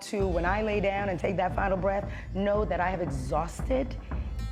To, when I lay down and take that final breath, know that I have exhausted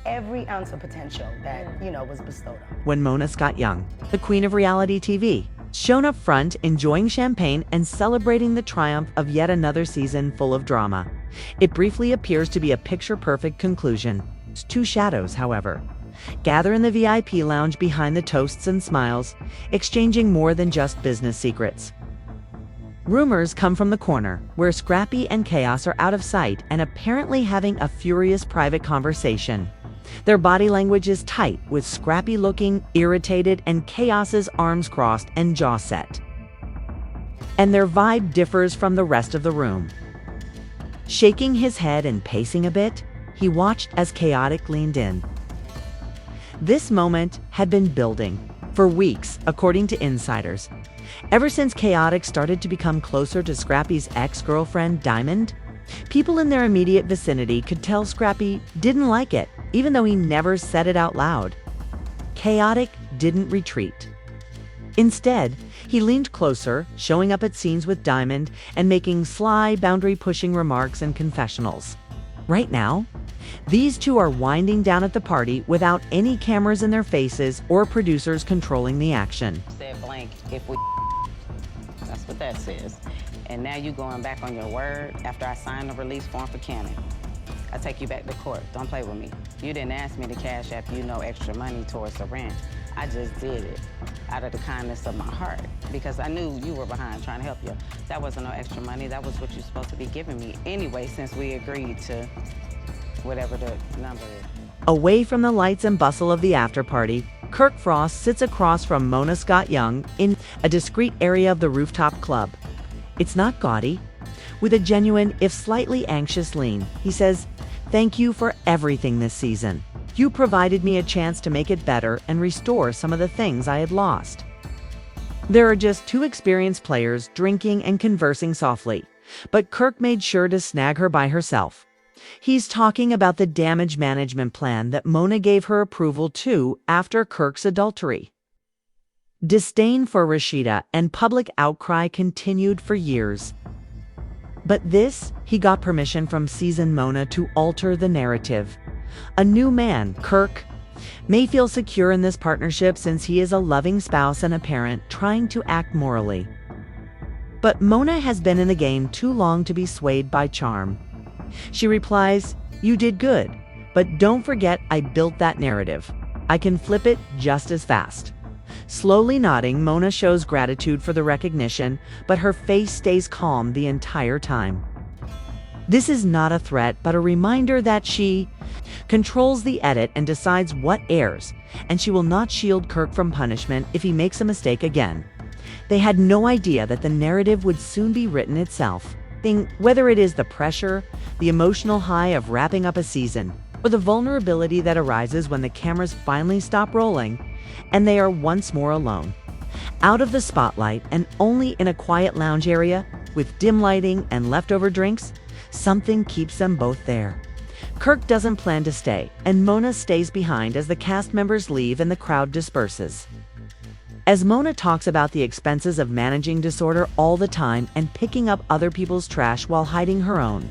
every ounce of potential that, was bestowed on me. When Mona Scott Young, the queen of reality TV, shown up front enjoying champagne and celebrating the triumph of yet another season full of drama. It briefly appears to be a picture-perfect conclusion. Two shadows, however, gather in the VIP lounge behind the toasts and smiles, exchanging more than just business secrets. Rumors come from the corner, where Scrappy and Chaos are out of sight and apparently having a furious private conversation. Their body language is tight, with Scrappy looking irritated and Chaos's arms crossed and jaw set. And their vibe differs from the rest of the room. Shaking his head and pacing a bit, he watched as Chaotic leaned in. This moment had been building for weeks, according to insiders. Ever since Chaotic started to become closer to Scrappy's ex-girlfriend, Diamond, people in their immediate vicinity could tell Scrappy didn't like it, even though he never said it out loud. Chaotic didn't retreat. Instead, he leaned closer, showing up at scenes with Diamond and making sly, boundary-pushing remarks and confessionals. Right now, these two are winding down at the party without any cameras in their faces or producers controlling the action. Said blank if we. That's what that says. And now you going back on your word after I signed the release form for Cannon. I take you back to court. Don't play with me. You didn't ask me to cash app you no extra money towards the rent. I just did it out of the kindness of my heart because I knew you were behind trying to help you. That wasn't no extra money. That was what you're supposed to be giving me anyway, since we agreed to whatever the number is. Away from the lights and bustle of the after party, Kirk Frost sits across from Mona Scott Young in a discreet area of the rooftop club. It's not gaudy. With a genuine, if slightly anxious lean, he says, "Thank you for everything this season. You provided me a chance to make it better and restore some of the things I had lost." There are just two experienced players drinking and conversing softly, but Kirk made sure to snag her by herself. He's talking about the damage management plan that Mona gave her approval to after Kirk's adultery. Disdain for Rashida and public outcry continued for years. But this, he got permission from seasoned Mona to alter the narrative. A new man, Kirk, may feel secure in this partnership since he is a loving spouse and a parent trying to act morally. But Mona has been in the game too long to be swayed by charm. She replies, "You did good, but don't forget I built that narrative. I can flip it just as fast." Slowly nodding, Mona shows gratitude for the recognition, but her face stays calm the entire time. This is not a threat, but a reminder that she controls the edit and decides what airs, and she will not shield Kirk from punishment if he makes a mistake again. They had no idea that the narrative would soon be written itself. Whether it is the pressure, the emotional high of wrapping up a season, or the vulnerability that arises when the cameras finally stop rolling and they are once more alone. Out of the spotlight and only in a quiet lounge area with dim lighting and leftover drinks, something keeps them both there. Kirk doesn't plan to stay, and Mona stays behind as the cast members leave and the crowd disperses. As Mona talks about the expenses of managing disorder all the time and picking up other people's trash while hiding her own,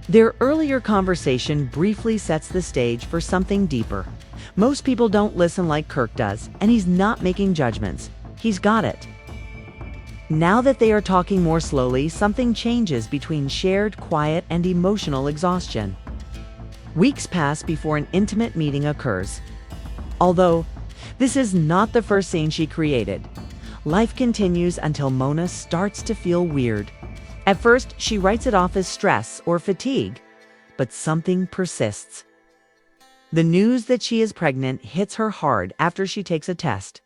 their earlier conversation briefly sets the stage for something deeper. Most people don't listen like Kirk does, and he's not making judgments. He's got it. Now that they are talking more slowly, something changes between shared, quiet, and emotional exhaustion. Weeks pass before an intimate meeting occurs. Although this is not the first scene she created, life continues until Mona starts to feel weird. At first, she writes it off as stress or fatigue, but something persists. The news that she is pregnant hits her hard after she takes a test.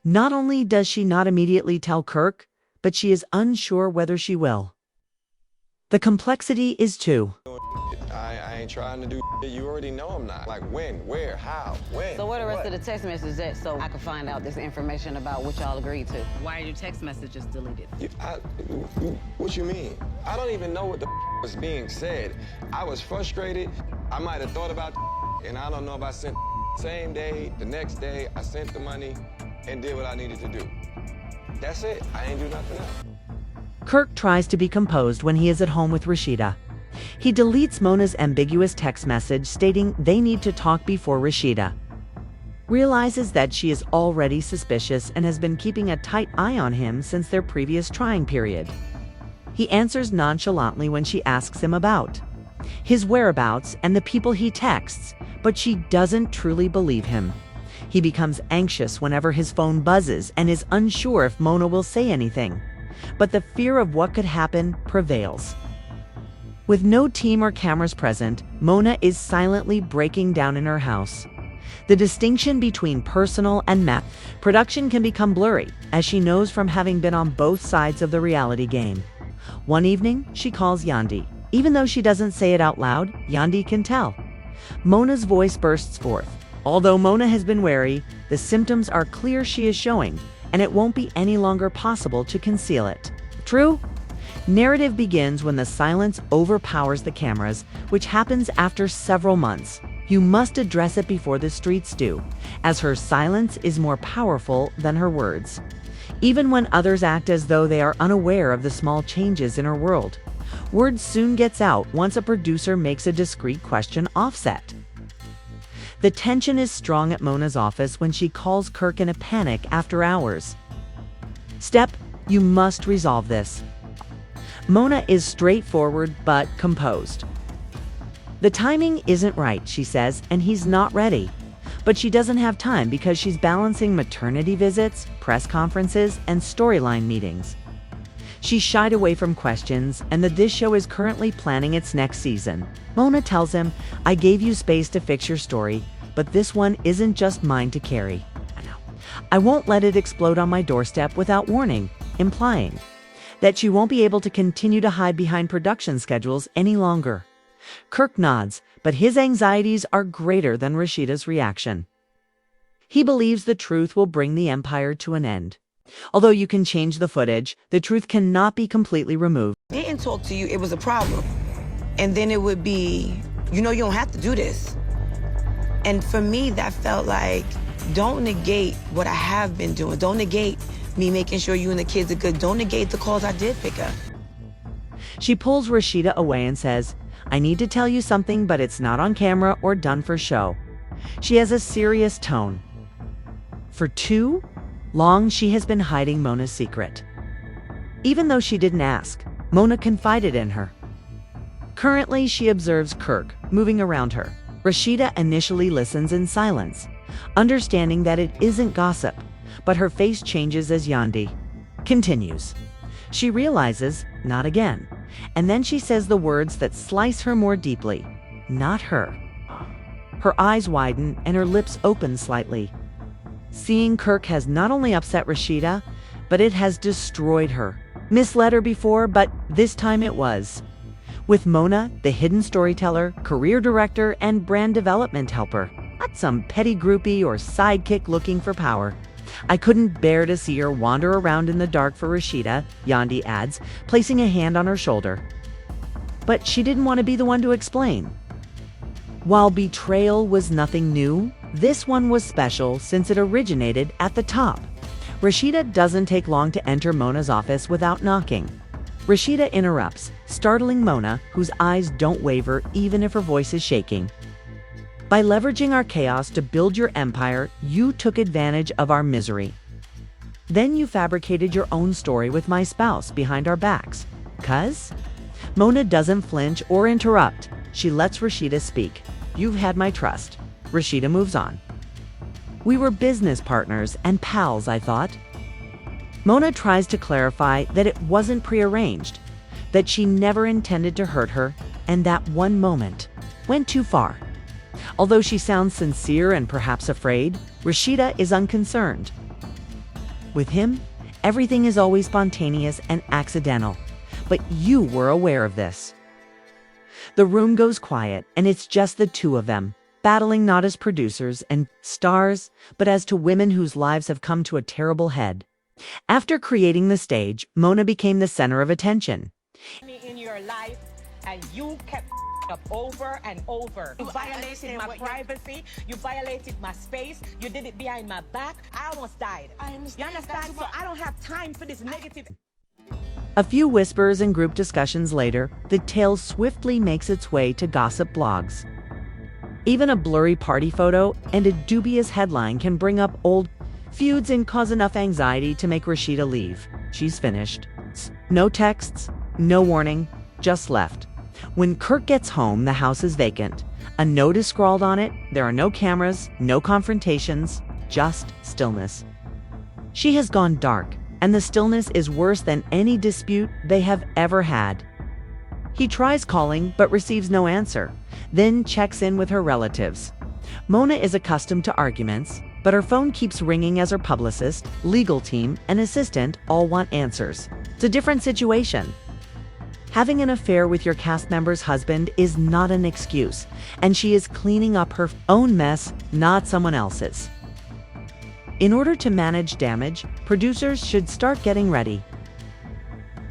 Not only does she not immediately tell Kirk, but she is unsure whether she will. The complexity is too. I ain't trying to do shit. You already know I'm not. Like when, where, how, when. So what the rest of the text messages at so I can find out this information about what y'all agreed to? Why are your text messages deleted? What you mean? I don't even know what the was being said. I was frustrated. I might have thought about and I don't know if I sent same day, the next day, I sent the money and did what I needed to do. That's it. I ain't do nothing else. Kirk tries to be composed when he is at home with Rashida. He deletes Mona's ambiguous text message stating they need to talk before Rashida realizes that she is already suspicious and has been keeping a tight eye on him since their previous trying period. He answers nonchalantly when she asks him about his whereabouts and the people he texts, but she doesn't truly believe him. He becomes anxious whenever his phone buzzes and is unsure if Mona will say anything, but the fear of what could happen prevails. With no team or cameras present, Mona is silently breaking down in her house. The distinction between personal and production can become blurry, as she knows from having been on both sides of the reality game. One evening, she calls Yandi. Even though she doesn't say it out loud, Yandi can tell. Mona's voice bursts forth. Although Mona has been wary, the symptoms are clear she is showing, and it won't be any longer possible to conceal it. True? Narrative begins when the silence overpowers the cameras, which happens after several months. You must address it before the streets do, as her silence is more powerful than her words. Even when others act as though they are unaware of the small changes in her world, word soon gets out once a producer makes a discreet question offset. The tension is strong at Mona's office when she calls Kirk in a panic after hours. Step, you must resolve this. Mona is straightforward but composed. The timing isn't right, she says, and he's not ready. But she doesn't have time because she's balancing maternity visits, press conferences, and storyline meetings. She shied away from questions, and This Show is currently planning its next season. Mona tells him, I gave you space to fix your story, but this one isn't just mine to carry. I won't let it explode on my doorstep without warning, implying that she won't be able to continue to hide behind production schedules any longer. Kirk nods, but his anxieties are greater than Rashida's reaction. He believes the truth will bring the empire to an end. Although you can change the footage, the truth cannot be completely removed. Didn't talk to you, it was a problem. And then it would be, you don't have to do this. And for me, that felt like, don't negate what I have been doing. Don't negate me making sure you and the kids are good. Don't negate the calls I did pick up. She pulls Rashida away and says, I need to tell you something, but it's not on camera or done for show. She has a serious tone. For too long, she has been hiding Mona's secret. Even though she didn't ask, Mona confided in her. Currently, she observes Kirk moving around her. Rashida initially listens in silence, understanding that it isn't gossip, but her face changes as Yandi continues. She realizes, not again. And then she says the words that slice her more deeply. Not her. Her eyes widen and her lips open slightly. Seeing Kirk has not only upset Rashida, but it has destroyed her. Misled her before, but this time it was. With Mona, the hidden storyteller, career director, and brand development helper. Not some petty groupie or sidekick looking for power. I couldn't bear to see her wander around in the dark for Rashida, Yandi adds, placing a hand on her shoulder. But she didn't want to be the one to explain. While betrayal was nothing new, this one was special since it originated at the top. Rashida doesn't take long to enter Mona's office without knocking. Rashida interrupts, startling Mona, whose eyes don't waver even if her voice is shaking. By leveraging our chaos to build your empire, you took advantage of our misery. Then you fabricated your own story with my spouse behind our backs. 'Cause? Mona doesn't flinch or interrupt. She lets Rashida speak. You've had my trust. Rashida moves on. We were business partners and pals, I thought. Mona tries to clarify that it wasn't prearranged, that she never intended to hurt her, and that one moment went too far. Although she sounds sincere and perhaps afraid, Rashida is unconcerned. With him, everything is always spontaneous and accidental, but you were aware of this. The room goes quiet, and it's just the two of them, battling not as producers and stars, but as to women whose lives have come to a terrible head. After creating the stage, Mona became the center of attention. In your life, and you kept up over and over. You violated my privacy. You violated my space. You did it behind my back. I almost died. You understand? So I don't have time for this negative. A few whispers and group discussions later, the tale swiftly makes its way to gossip blogs. Even a blurry party photo and a dubious headline can bring up old feuds and cause enough anxiety to make Rashida leave. She's finished. No texts, no warning, just left. When Kirk gets home, the house is vacant. A note is scrawled on it. There are no cameras, no confrontations, just stillness. She has gone dark, and the stillness is worse than any dispute they have ever had. He tries calling, but receives no answer, then checks in with her relatives. Mona is accustomed to arguments, but her phone keeps ringing as her publicist, legal team, and assistant all want answers. It's a different situation. Having an affair with your cast member's husband is not an excuse, and she is cleaning up her own mess, not someone else's. In order to manage damage, producers should start getting ready.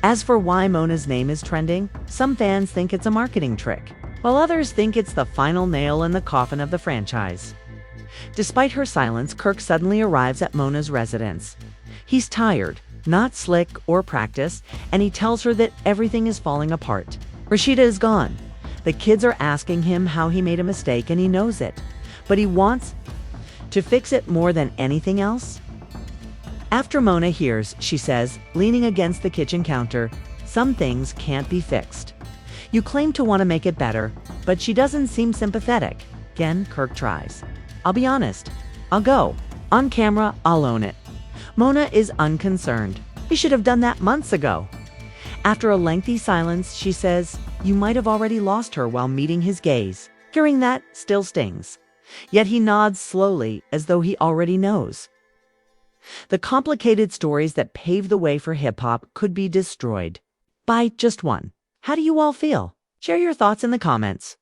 As for why Mona's name is trending, some fans think it's a marketing trick, while others think it's the final nail in the coffin of the franchise. Despite her silence, Kirk suddenly arrives at Mona's residence. He's tired, not slick or practiced, and he tells her that everything is falling apart. Rashida is gone. The kids are asking him how he made a mistake, and he knows it, but he wants to fix it more than anything else. After Mona hears, she says, leaning against the kitchen counter, "Some things can't be fixed. You claim to want to make it better, but she doesn't seem sympathetic." Again, Kirk tries. "I'll be honest. I'll go. On camera, I'll own it." Mona is unconcerned. "You should have done that months ago." After a lengthy silence, she says, "You might have already lost her while meeting his gaze." Hearing that still stings. Yet he nods slowly, as though he already knows. The complicated stories that paved the way for hip-hop could be destroyed by just one. How do you all feel? Share your thoughts in the comments.